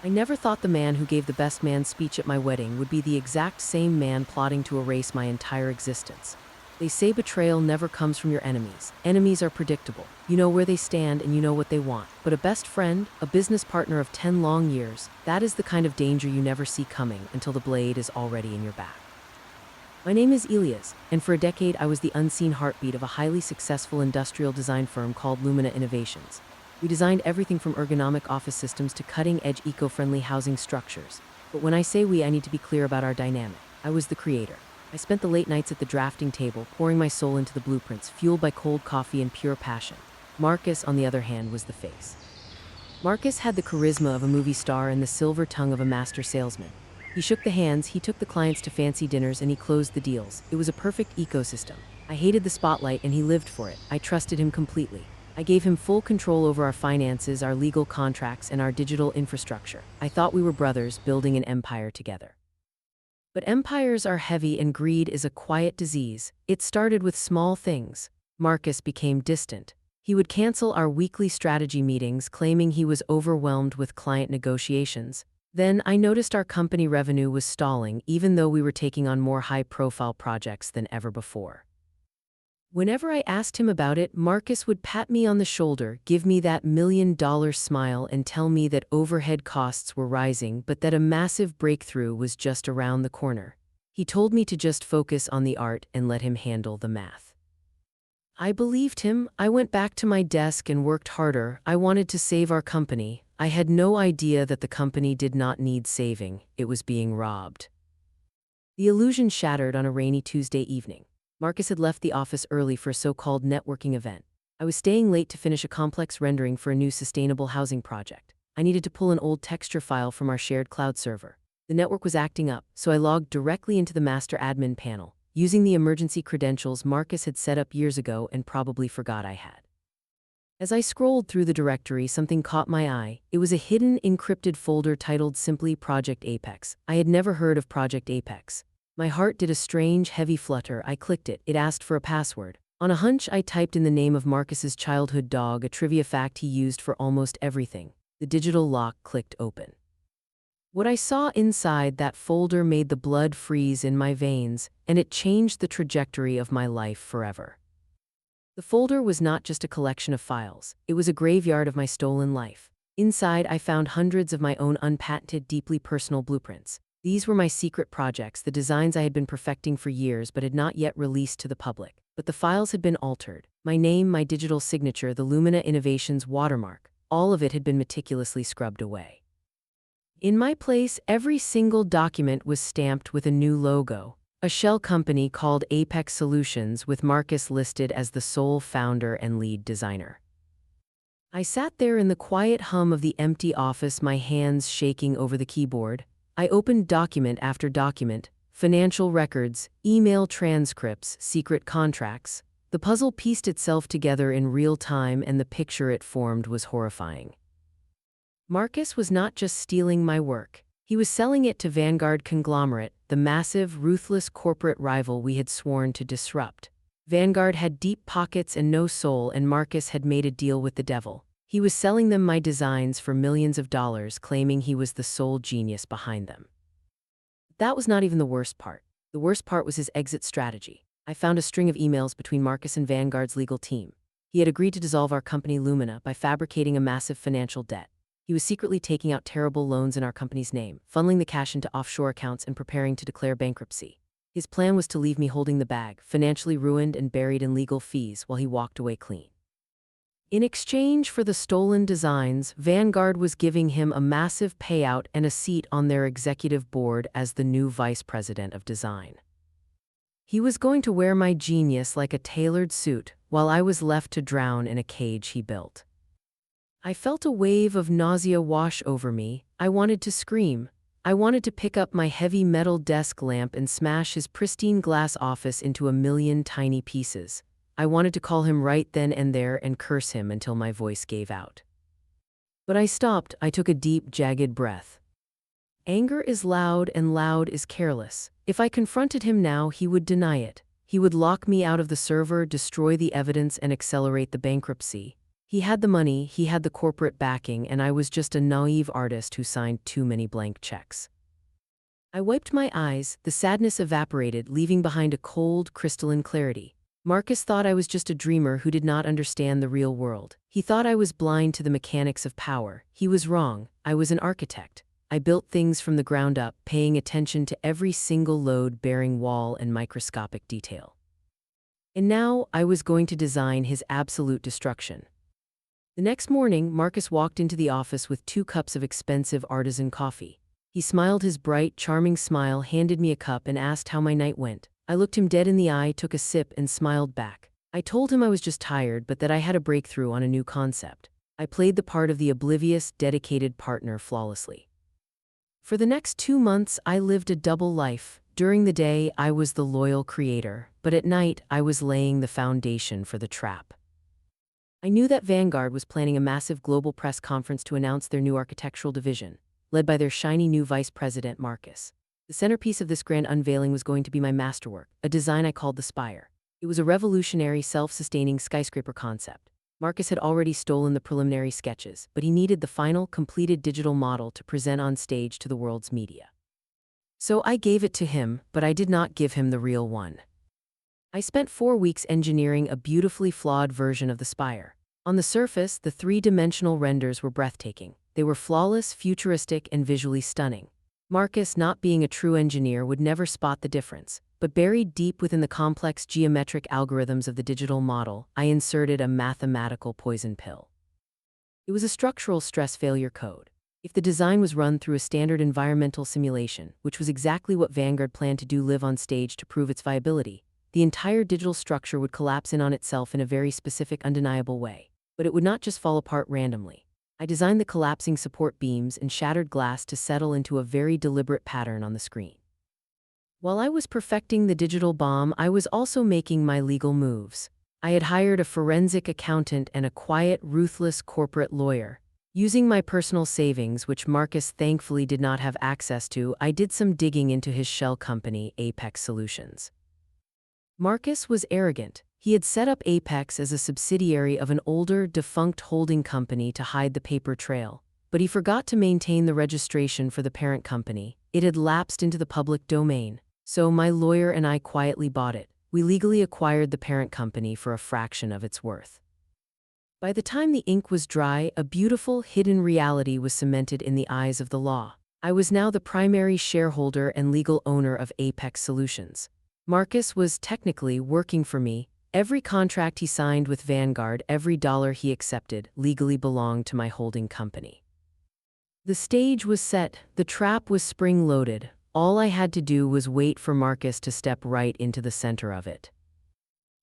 I never thought the man who gave the best man speech at my wedding would be the exact same man plotting to erase my entire existence. They say betrayal never comes from your enemies. Enemies are predictable. You know where they stand and you know what they want. But a best friend, a business partner of 10 long years, that is the kind of danger you never see coming until the blade is already in your back. My name is Elias, and for a decade I was the unseen heartbeat of a highly successful industrial design firm called Lumina Innovations. We designed everything from ergonomic office systems to cutting-edge eco-friendly housing structures. But when I say we, I need to be clear about our dynamic. I was the creator. I spent the late nights at the drafting table, pouring my soul into the blueprints, fueled by cold coffee and pure passion. Marcus, on the other hand, was the face. Marcus had the charisma of a movie star and the silver tongue of a master salesman. He shook the hands, he took the clients to fancy dinners, and he closed the deals. It was a perfect ecosystem. I hated the spotlight, and he lived for it. I trusted him completely. I gave him full control over our finances, our legal contracts, and our digital infrastructure. I thought we were brothers, building an empire together. But empires are heavy and greed is a quiet disease. It started with small things. Marcus became distant. He would cancel our weekly strategy meetings, claiming he was overwhelmed with client negotiations. Then I noticed our company revenue was stalling, even though we were taking on more high-profile projects than ever before. Whenever I asked him about it, Marcus would pat me on the shoulder, give me that million-dollar smile, and tell me that overhead costs were rising, but that a massive breakthrough was just around the corner. He told me to just focus on the art and let him handle the math. I believed him. I went back to my desk and worked harder. I wanted to save our company. I had no idea that the company did not need saving. It was being robbed. The illusion shattered on a rainy Tuesday evening. Marcus had left the office early for a so-called networking event. I was staying late to finish a complex rendering for a new sustainable housing project. I needed to pull an old texture file from our shared cloud server. The network was acting up, so I logged directly into the master admin panel, using the emergency credentials Marcus had set up years ago and probably forgot I had. As I scrolled through the directory, something caught my eye. It was a hidden, encrypted folder titled simply Project Apex. I had never heard of Project Apex. My heart did a strange, heavy flutter. I clicked it. It asked for a password. On a hunch, I typed in the name of Marcus's childhood dog, a trivia fact he used for almost everything. The digital lock clicked open. What I saw inside that folder made the blood freeze in my veins, and it changed the trajectory of my life forever. The folder was not just a collection of files. It was a graveyard of my stolen life. Inside, I found hundreds of my own unpatented, deeply personal blueprints. These were my secret projects, the designs I had been perfecting for years but had not yet released to the public. But the files had been altered. My name, my digital signature, the Lumina Innovations watermark, all of it had been meticulously scrubbed away. In my place, every single document was stamped with a new logo, a shell company called Apex Solutions with Marcus listed as the sole founder and lead designer. I sat there in the quiet hum of the empty office, my hands shaking over the keyboard. I opened document after document, financial records, email transcripts, secret contracts. The puzzle pieced itself together in real time, and the picture it formed was horrifying. Marcus was not just stealing my work. He was selling it to Vanguard Conglomerate, the massive, ruthless corporate rival we had sworn to disrupt. Vanguard had deep pockets and no soul, and Marcus had made a deal with the devil. He was selling them my designs for millions of dollars, claiming he was the sole genius behind them. That was not even the worst part. The worst part was his exit strategy. I found a string of emails between Marcus and Vanguard's legal team. He had agreed to dissolve our company Lumina by fabricating a massive financial debt. He was secretly taking out terrible loans in our company's name, funneling the cash into offshore accounts and preparing to declare bankruptcy. His plan was to leave me holding the bag, financially ruined and buried in legal fees, while he walked away clean. In exchange for the stolen designs, Vanguard was giving him a massive payout and a seat on their executive board as the new vice president of design. He was going to wear my genius like a tailored suit, while I was left to drown in a cage he built. I felt a wave of nausea wash over me. I wanted to scream. I wanted to pick up my heavy metal desk lamp and smash his pristine glass office into a million tiny pieces. I wanted to call him right then and there and curse him until my voice gave out. But I stopped. I took a deep, jagged breath. Anger is loud and loud is careless. If I confronted him now, he would deny it. He would lock me out of the server, destroy the evidence, and accelerate the bankruptcy. He had the money, he had the corporate backing, and I was just a naive artist who signed too many blank checks. I wiped my eyes, the sadness evaporated, leaving behind a cold, crystalline clarity. Marcus thought I was just a dreamer who did not understand the real world. He thought I was blind to the mechanics of power. He was wrong. I was an architect. I built things from the ground up, paying attention to every single load-bearing wall and microscopic detail. And now I was going to design his absolute destruction. The next morning, Marcus walked into the office with 2 cups of expensive artisan coffee. He smiled his bright, charming smile, handed me a cup, and asked how my night went. I looked him dead in the eye, took a sip, and smiled back. I told him I was just tired, but that I had a breakthrough on a new concept. I played the part of the oblivious, dedicated partner flawlessly. For the next 2 months, I lived a double life. During the day, I was the loyal creator, but at night, I was laying the foundation for the trap. I knew that Vanguard was planning a massive global press conference to announce their new architectural division, led by their shiny new vice president, Marcus. The centerpiece of this grand unveiling was going to be my masterwork, a design I called the Spire. It was a revolutionary, self-sustaining skyscraper concept. Marcus had already stolen the preliminary sketches, but he needed the final, completed digital model to present on stage to the world's media. So I gave it to him, but I did not give him the real one. I spent 4 weeks engineering a beautifully flawed version of the Spire. On the surface, the 3-dimensional renders were breathtaking. They were flawless, futuristic, and visually stunning. Marcus, not being a true engineer, would never spot the difference. But buried deep within the complex geometric algorithms of the digital model, I inserted a mathematical poison pill. It was a structural stress failure code. If the design was run through a standard environmental simulation, which was exactly what Vanguard planned to do live on stage to prove its viability, the entire digital structure would collapse in on itself in a very specific, undeniable way. But it would not just fall apart randomly. I designed the collapsing support beams and shattered glass to settle into a very deliberate pattern on the screen. While I was perfecting the digital bomb, I was also making my legal moves. I had hired a forensic accountant and a quiet, ruthless corporate lawyer. Using my personal savings, which Marcus thankfully did not have access to, I did some digging into his shell company, Apex Solutions. Marcus was arrogant. He had set up Apex as a subsidiary of an older, defunct holding company to hide the paper trail. But he forgot to maintain the registration for the parent company. It had lapsed into the public domain. So my lawyer and I quietly bought it. We legally acquired the parent company for a fraction of its worth. By the time the ink was dry, a beautiful, hidden reality was cemented in the eyes of the law. I was now the primary shareholder and legal owner of Apex Solutions. Marcus was technically working for me. Every contract he signed with Vanguard, every dollar he accepted, legally belonged to my holding company. The stage was set, the trap was spring-loaded. All I had to do was wait for Marcus to step right into the center of it.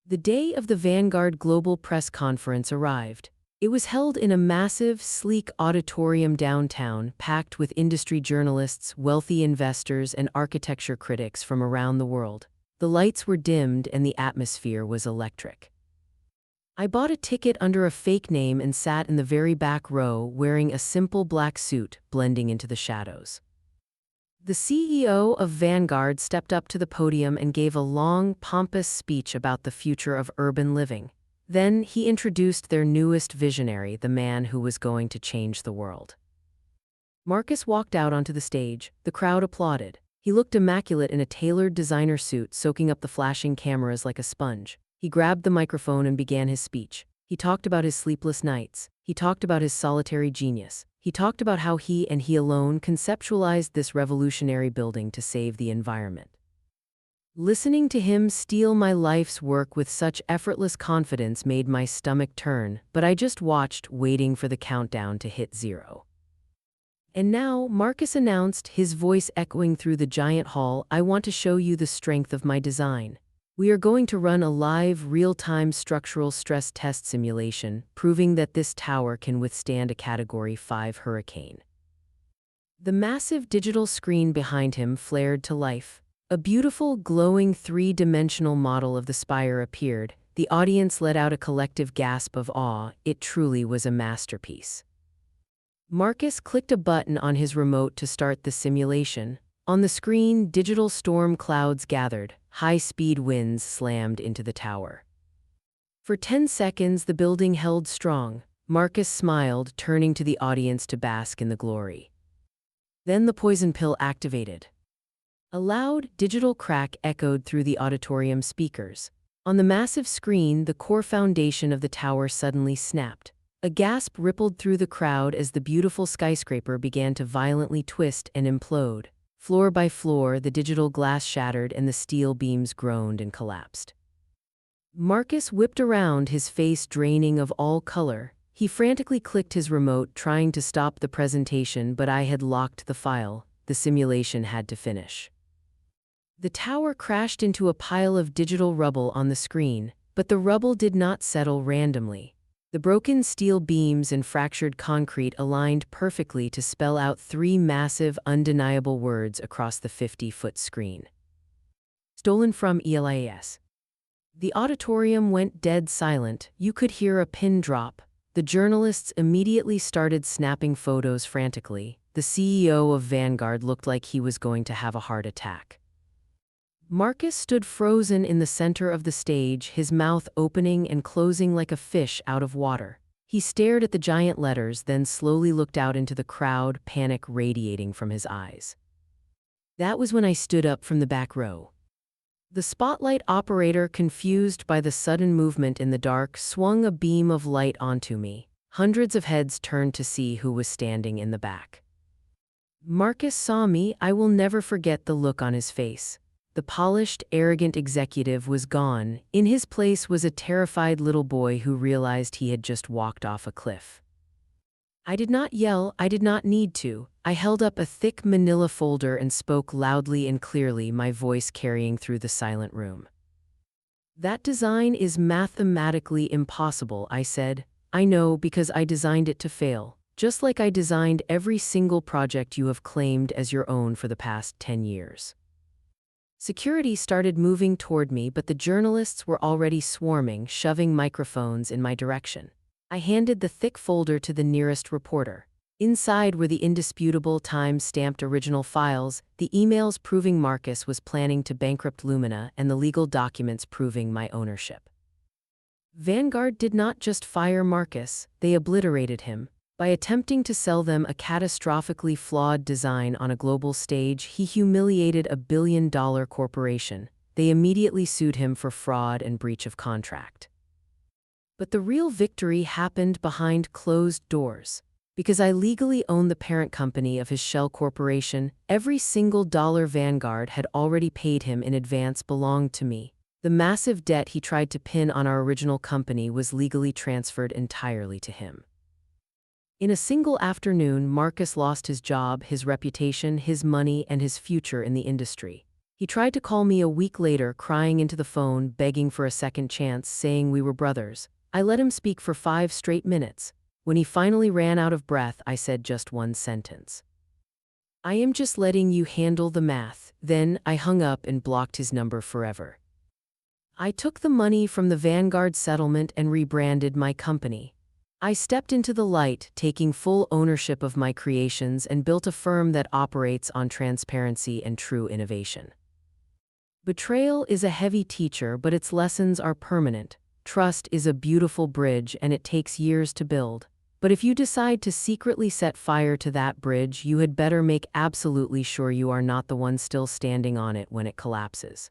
The day of the Vanguard Global Press Conference arrived. It was held in a massive, sleek auditorium downtown, packed with industry journalists, wealthy investors, and architecture critics from around the world. The lights were dimmed and the atmosphere was electric. I bought a ticket under a fake name and sat in the very back row wearing a simple black suit, blending into the shadows. The CEO of Vanguard stepped up to the podium and gave a long, pompous speech about the future of urban living. Then he introduced their newest visionary, the man who was going to change the world. Marcus walked out onto the stage. The crowd applauded. He looked immaculate in a tailored designer suit, soaking up the flashing cameras like a sponge. He grabbed the microphone and began his speech. He talked about his sleepless nights. He talked about his solitary genius. He talked about how he and he alone conceptualized this revolutionary building to save the environment. Listening to him steal my life's work with such effortless confidence made my stomach turn, but I just watched, waiting for the countdown to hit 0. And now, Marcus announced, his voice echoing through the giant hall, "I want to show you the strength of my design. We are going to run a live, real-time structural stress test simulation, proving that this tower can withstand a Category 5 hurricane." The massive digital screen behind him flared to life. A beautiful, glowing 3-dimensional model of the spire appeared. The audience let out a collective gasp of awe. It truly was a masterpiece. Marcus clicked a button on his remote to start the simulation. On the screen, digital storm clouds gathered. High-speed winds slammed into the tower. For 10 seconds, the building held strong. Marcus smiled, turning to the audience to bask in the glory. Then the poison pill activated. A loud, digital crack echoed through the auditorium speakers. On the massive screen, the core foundation of the tower suddenly snapped. A gasp rippled through the crowd as the beautiful skyscraper began to violently twist and implode. Floor by floor, the digital glass shattered and the steel beams groaned and collapsed. Marcus whipped around, his face draining of all color. He frantically clicked his remote, trying to stop the presentation, but I had locked the file. The simulation had to finish. The tower crashed into a pile of digital rubble on the screen, but the rubble did not settle randomly. The broken steel beams and fractured concrete aligned perfectly to spell out three massive, undeniable words across the 50-foot screen. Stolen from ELIAS. The auditorium went dead silent. You could hear a pin drop. The journalists immediately started snapping photos frantically. The CEO of Vanguard looked like he was going to have a heart attack. Marcus stood frozen in the center of the stage, his mouth opening and closing like a fish out of water. He stared at the giant letters, then slowly looked out into the crowd, panic radiating from his eyes. That was when I stood up from the back row. The spotlight operator, confused by the sudden movement in the dark, swung a beam of light onto me. Hundreds of heads turned to see who was standing in the back. Marcus saw me. I will never forget the look on his face. The polished, arrogant executive was gone. In his place was a terrified little boy who realized he had just walked off a cliff. I did not yell. I did not need to. I held up a thick manila folder and spoke loudly and clearly, my voice carrying through the silent room. That design is mathematically impossible, I said. I know, because I designed it to fail, just like I designed every single project you have claimed as your own for the past 10 years. Security started moving toward me, but the journalists were already swarming, shoving microphones in my direction. I handed the thick folder to the nearest reporter. Inside were the indisputable, time-stamped original files, the emails proving Marcus was planning to bankrupt Lumina, and the legal documents proving my ownership. Vanguard did not just fire Marcus, they obliterated him. By attempting to sell them a catastrophically flawed design on a global stage, he humiliated a billion-dollar corporation. They immediately sued him for fraud and breach of contract. But the real victory happened behind closed doors. Because I legally own the parent company of his shell corporation, every single dollar Vanguard had already paid him in advance belonged to me. The massive debt he tried to pin on our original company was legally transferred entirely to him. In a single afternoon, Marcus lost his job, his reputation, his money, and his future in the industry. He tried to call me a week later, crying into the phone, begging for a second chance, saying we were brothers. I let him speak for 5 straight minutes. When he finally ran out of breath, I said just one sentence. I am just letting you handle the math. Then I hung up and blocked his number forever. I took the money from the Vanguard settlement and rebranded my company. I stepped into the light, taking full ownership of my creations, and built a firm that operates on transparency and true innovation. Betrayal is a heavy teacher, but its lessons are permanent. Trust is a beautiful bridge, and it takes years to build. But if you decide to secretly set fire to that bridge, you had better make absolutely sure you are not the one still standing on it when it collapses.